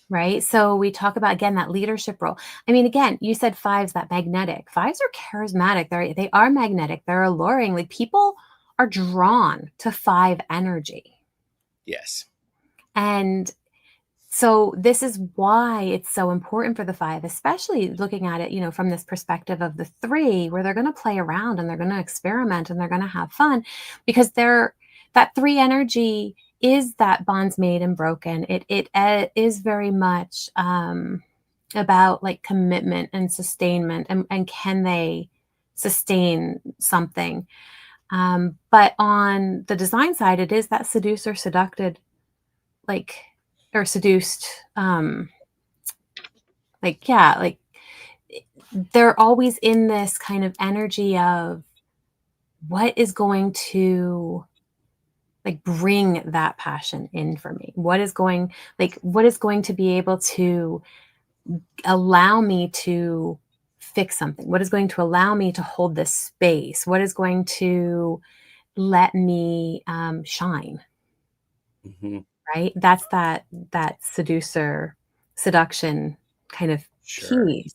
Right? So we talk about again that leadership role. I mean, again, you said fives, that magnetic. Fives are charismatic. They are magnetic. They're alluring. Like people are drawn to 5 energy. yes. And so this is why it's so important for the 5, especially looking at it, from this perspective of the 3, where they're going to play around and they're going to experiment and they're going to have fun, because that 3 energy is that bonds made and broken. It is very much about like commitment and sustainment, and can they sustain something. But on the design side, it is that seducer, seducted, like, or seduced, like, yeah, like they're always in this kind of energy of what is going to like bring that passion in for me, what is going to be able to allow me to fix something, what is going to allow me to hold this space, what is going to let me shine. Mm-hmm. Right, that's that seduction kind of Sure. piece.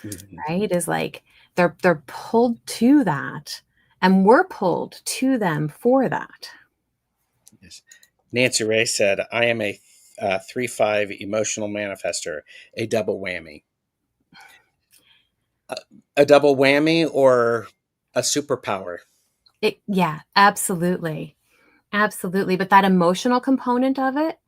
Mm-hmm. Right, is like they're pulled to that, and we're pulled to them for that. Yes. Nancy Ray said, I am a 3-5 emotional manifester, a double whammy. A double whammy or a superpower? Yeah, absolutely. Absolutely, but that emotional component of it,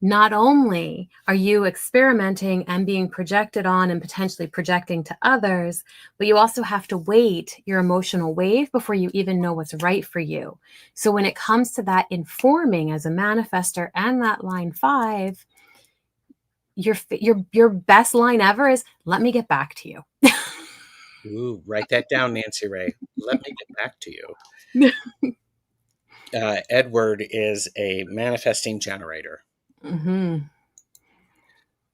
not only are you experimenting and being projected on and potentially projecting to others, but you also have to wait your emotional wave before you even know what's right for you. So when it comes to that informing as a manifester and that line 5, your best line ever is, let me get back to you. Ooh, write that down, Nancy Ray. Let me get back to you. Edward is a manifesting generator. Hmm.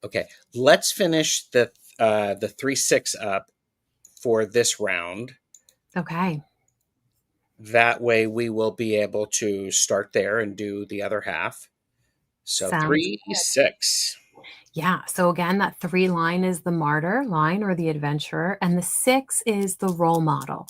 Okay, let's finish the 3-6 up for this round. Okay. That way, we will be able to start there and do the other half. So Sounds 3-6. Yeah. So again, that 3 line is the martyr line or the adventurer, and the 6 is the role model.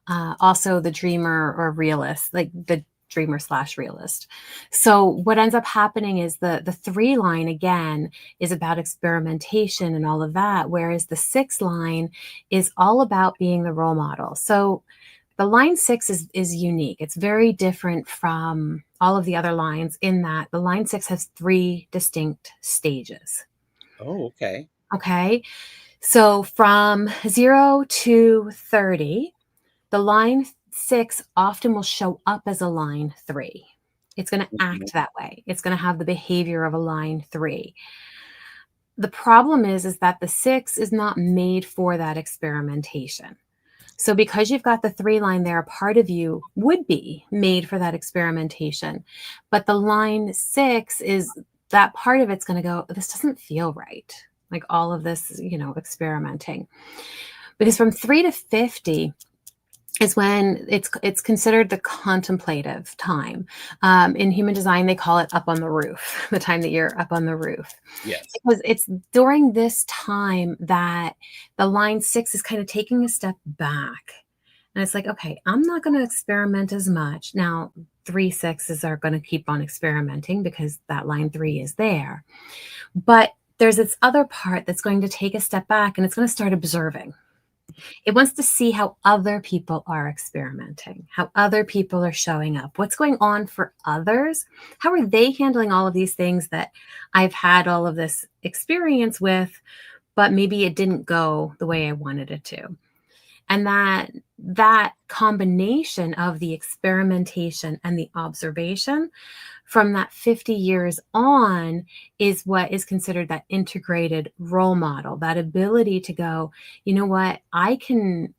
Also the dreamer or realist, like the dreamer slash realist. So what ends up happening is the 3 line again is about experimentation and all of that, whereas the 6 line is all about being the role model. So the line 6 is unique. It's very different from all of the other lines in that the line 6 has 3 distinct stages. Oh, okay. Okay. So from 0 to 30, the line 6 often will show up as a line 3. It's going to Mhm. act that way. It's going to have the behavior of a line 3. The problem is that the 6 is not made for that experimentation. So because you've got the 3 line there, a part of you would be made for that experimentation. But the line 6 is that part of it's going to go, this doesn't feel right. Like all of this, experimenting. Because from 3 to 50, is when it's considered the contemplative time. In human design, they call it up on the roof, the time that you're up on the roof. Yes. Because it's during this time that the line 6 is kind of taking a step back. And it's like, okay, I'm not going to experiment as much. Now, 3/6s are going to keep on experimenting because that line 3 is there. But there's this other part that's going to take a step back, and it's going to start observing. It wants to see how other people are experimenting, how other people are showing up, what's going on for others. How are they handling all of these things that I've had all of this experience with, but maybe it didn't go the way I wanted it to. And that combination of the experimentation and the observation from that 50 years on is what is considered that integrated role model, that ability to go, you know what, I can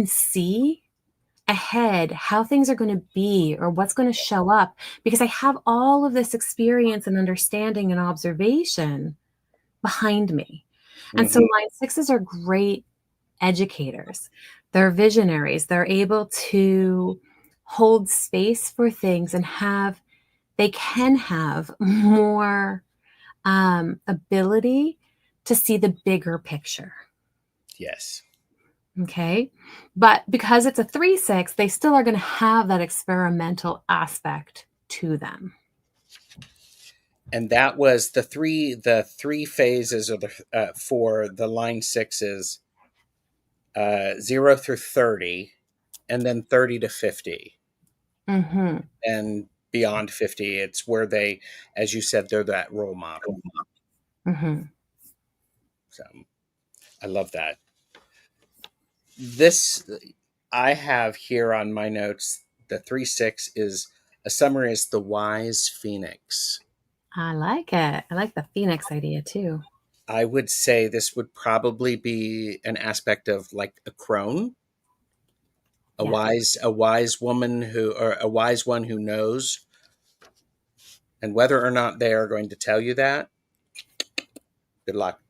see ahead how things are going to be or what's going to show up because I have all of this experience and understanding and observation behind me. And so line 6s are great educators. They're visionaries. They're able to hold space for things and they can have more ability to see the bigger picture. Yes. Okay. But because it's a 3/6, they still are going to have that experimental aspect to them. And that was the three phases of the for the line 6s, 0 through 30, and then 30 to 50. Mm-hmm. And beyond 50, it's where they, as you said, they're that role model. Mm-hmm. So I love that. This, I have here on my notes, the 3/6 is a summary is the wise phoenix. I like it. I like the Phoenix idea too. I would say this would probably be an aspect of like a crone, Yes. a wise woman who, or a wise one who knows, and whether or not they are going to tell you that, good luck.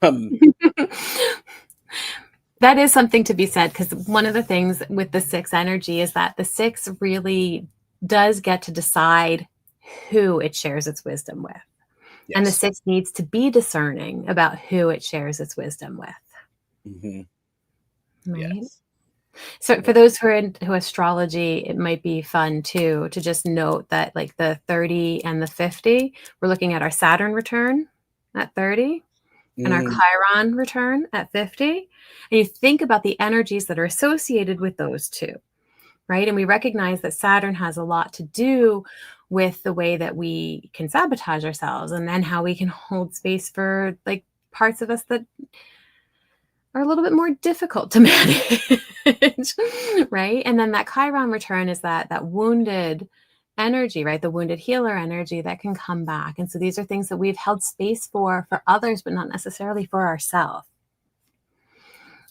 Um, That is something to be said because one of the things with the 6 energy is that the 6 really does get to decide who it shares its wisdom with. And the yes. 6 needs to be discerning about who it shares its wisdom with. Hmm. Right. Yes. So for those who are into astrology, it might be fun too to just note that like the 30 and the 50, we're looking at our Saturn return at 30 and our Mm, Chiron return at 50. And you think about the energies that are associated with those two, right? And we recognize that Saturn has a lot to do with the way that we can sabotage ourselves and then how we can hold space for like parts of us that are a little bit more difficult to manage, right? And then that Chiron return is that wounded energy, right? The wounded healer energy that can come back. And so these are things that we've held space for others, but not necessarily for ourselves.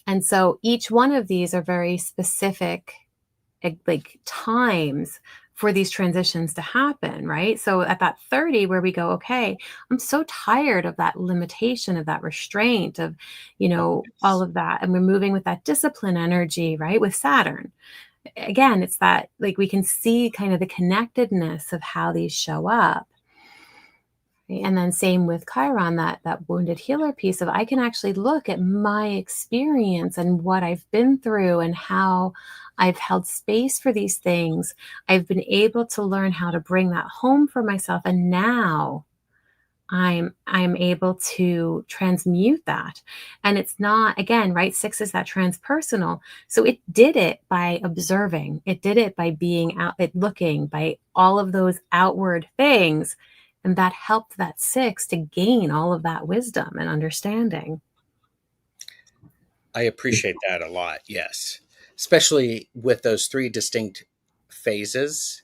And so each one of these are very specific like times for these transitions to happen, right? So at that 30 where we go, okay, I'm so tired of that limitation, of that restraint, of, all yes. of that. And we're moving with that discipline energy, right? With Saturn. Again, it's that like we can see kind of the connectedness of how these show up. Right? And then same with Chiron, that wounded healer piece of I can actually look at my experience and what I've been through and how I've held space for these things. I've been able to learn how to bring that home for myself. And now I'm able to transmute that. And it's not, again, right? 6 is that transpersonal. So it did it by observing. It did it by being out, it looking, by all of those outward things. And that helped that 6 to gain all of that wisdom and understanding. I appreciate that a lot. Yes. Especially with those three distinct phases.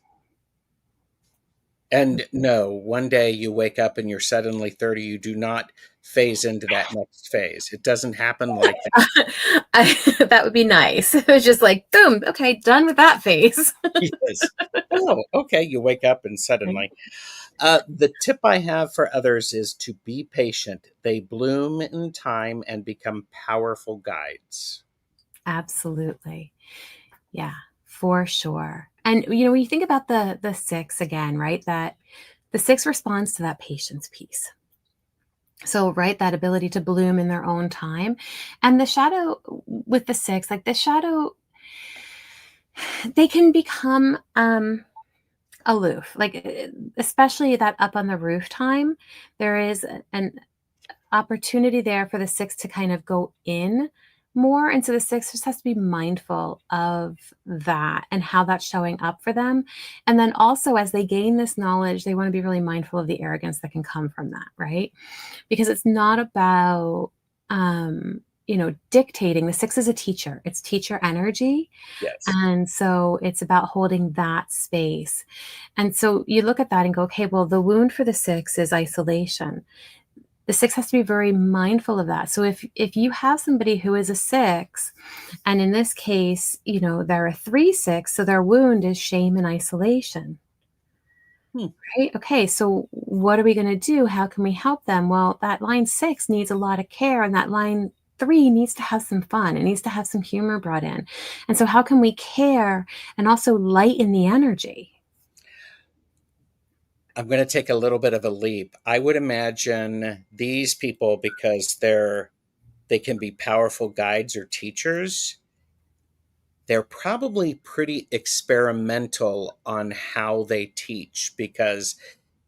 And no, one day you wake up and you're suddenly 30, you do not phase into that next phase. It doesn't happen like that. That would be nice. It was just like, boom, okay, done with that phase. Yes. Oh, okay. You wake up and suddenly. The tip I have for others is to be patient. They bloom in time and become powerful guides. Absolutely. Yeah, for sure. And, you know, when you think about the six again, right, that the six responds to that patience piece. So, right, that ability to bloom in their own time. And the shadow with the six, like the shadow, they can become aloof, like especially that up on the roof time. There is an opportunity there for the six to kind of go in more. And so the six just has to be mindful of that and how that's showing up for them. And then also, as they gain this knowledge, they want to be really mindful of the arrogance that can come from that, right? Because it's not about, you know, dictating. The six is a teacher, it's teacher energy. Yes. And so it's about holding that space. And so you look at that and go, okay, well, the wound for the six is isolation. The six has to be very mindful of that. So if you have somebody who is a six, and in this case, you know, they're a 3-6, so their wound is shame and isolation. Hmm. Right? Okay, so what are we going to do? How can we help them? Well, that line 6 needs a lot of care, and that line 3 needs to have some fun. It needs to have some humor brought in. And so, how can we care and also lighten the energy? I'm going to take a little bit of a leap. I would imagine these people, because they can be powerful guides or teachers, they're probably pretty experimental on how they teach, because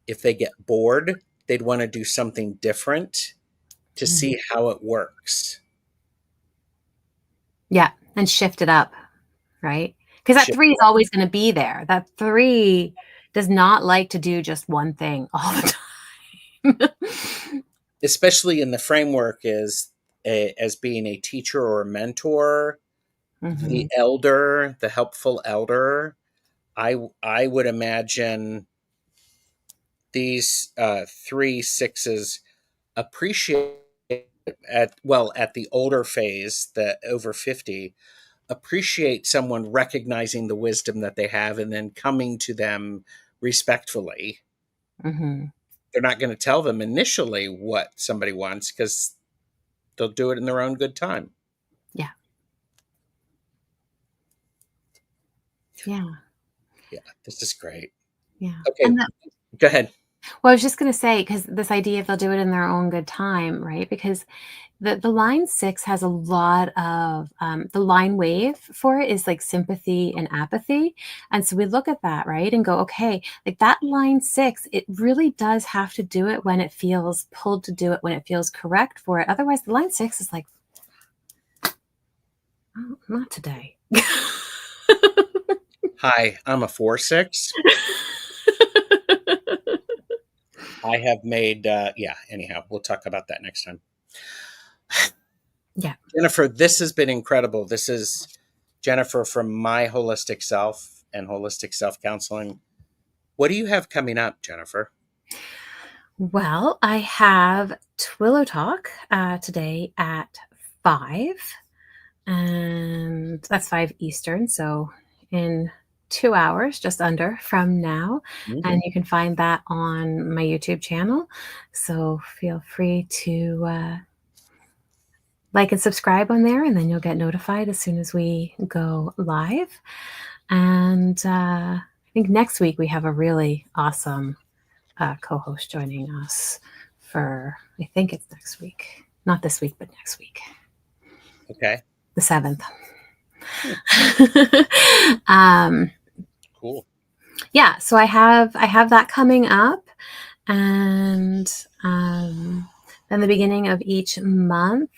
if they get bored, they'd want to do something different to Mhm. see how it works. Yeah, and shift it up, right? Because that Shift 3 is it up. always going to be there. That 3 does not like to do just one thing all the time. Especially in the framework as being a teacher or a mentor, the Mhm. elder, the helpful elder. I would imagine these 3 6s appreciate at the older phase, the over 50, appreciate someone recognizing the wisdom that they have and then coming to them respectfully. Mhm. They're not going to tell them initially what somebody wants, because they'll do it in their own good time. Yeah. Yeah. Yeah, this is great. Yeah. Okay, And the go ahead. Well, I was just gonna say, because this idea of they'll do it in their own good time, right? Because the line 6 has a lot of, the line wave for it is like sympathy and apathy, and so we look at that, right, and go, "Okay, like that line 6, it really does have to do it when it feels pulled to do it, when it feels correct for it." Otherwise, the line 6 is like, "Oh, not today." Hi, I'm a 4 6. I have made, yeah, anyhow, we'll talk about that next time. Yeah. Jennifer, this has been incredible. This is Jennifer from My Holistic Self and Holistic Self Counseling. What do you have coming up, Jennifer? Well, I have Twillo Talk, today at 5. And that's 5 Eastern, so in 2 hours, just under from now, Mhm. and you can find that on my YouTube channel, so feel free to, like and subscribe on there, and then you'll get notified as soon as we go live, and, I think next week we have a really awesome, co-host joining us for I think it's next week. Not this week, but next week, Okay, the 7th. hmm, Um, cool. yeah, so I have that coming up, and then the beginning of each month,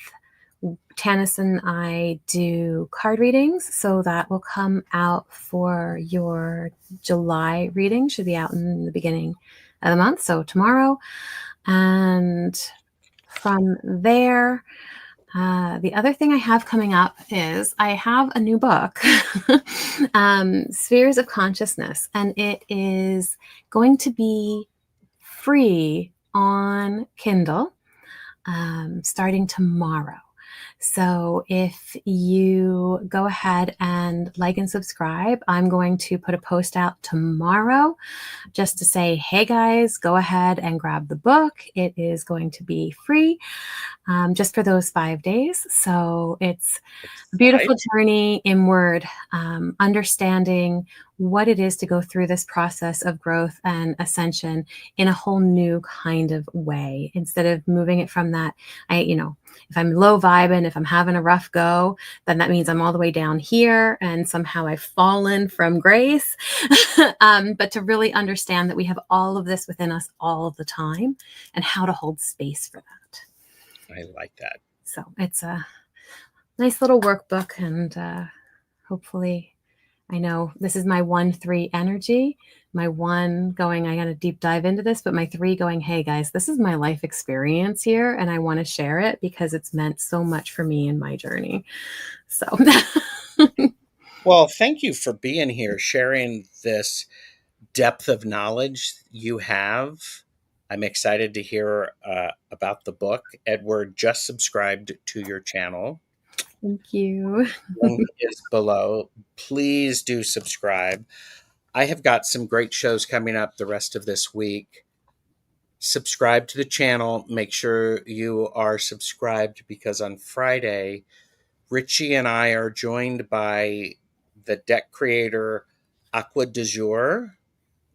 Tanis and I do card readings, so that will come out for your July reading. Should be out in the beginning of the month, so tomorrow, and from there. The other thing I have coming up is I have a new book, Spheres of Consciousness, and it is going to be free on Kindle starting tomorrow. So if you go ahead and like and subscribe, I'm going to put a post out tomorrow just to say, hey guys, go ahead and grab the book. It is going to be free just for those 5 days. So it's a beautiful journey inward, understanding what it is to go through this process of growth and ascension in a whole new kind of way, instead of moving it from that, if I'm low vibing, if I'm having a rough go, then that means I'm all the way down here and somehow I've fallen from grace. But to really understand that we have all of this within us all the time and how to hold space for that. I like that. So it's a nice little workbook, and hopefully, I know this is my 1-3 energy, my 1 going, I got to deep dive into this, but my 3 going, hey guys, this is my life experience here, and I want to share it because it's meant so much for me in my journey. So, Well, thank you for being here, sharing this depth of knowledge you have. I'm excited to hear about the book. Edward just subscribed to your channel. thank you. Link is below. Please do subscribe. I have got some great shows coming up the rest of this week. Subscribe to the channel. Make sure you are subscribed, because on Friday, Richie and I are joined by the deck creator Aqua de Jour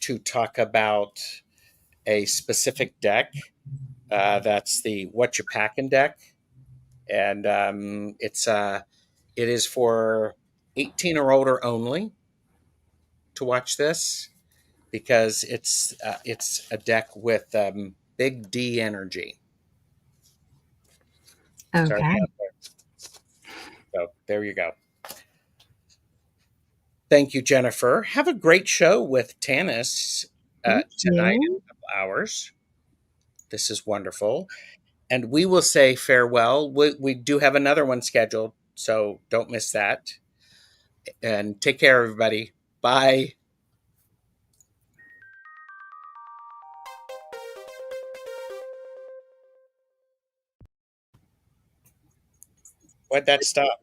to talk about a specific deck. That's the What You Packin' deck, and it is for 18 or older only to watch this, because it's a deck with big D energy. Sorry, Okay. so there you go. Thank you, Jennifer. Have a great show with Tanis Thank tonight in you. a couple hours. This is wonderful. And we will say farewell. We do have another one scheduled, so don't miss that. And take care, everybody. Bye. Why'd that stop?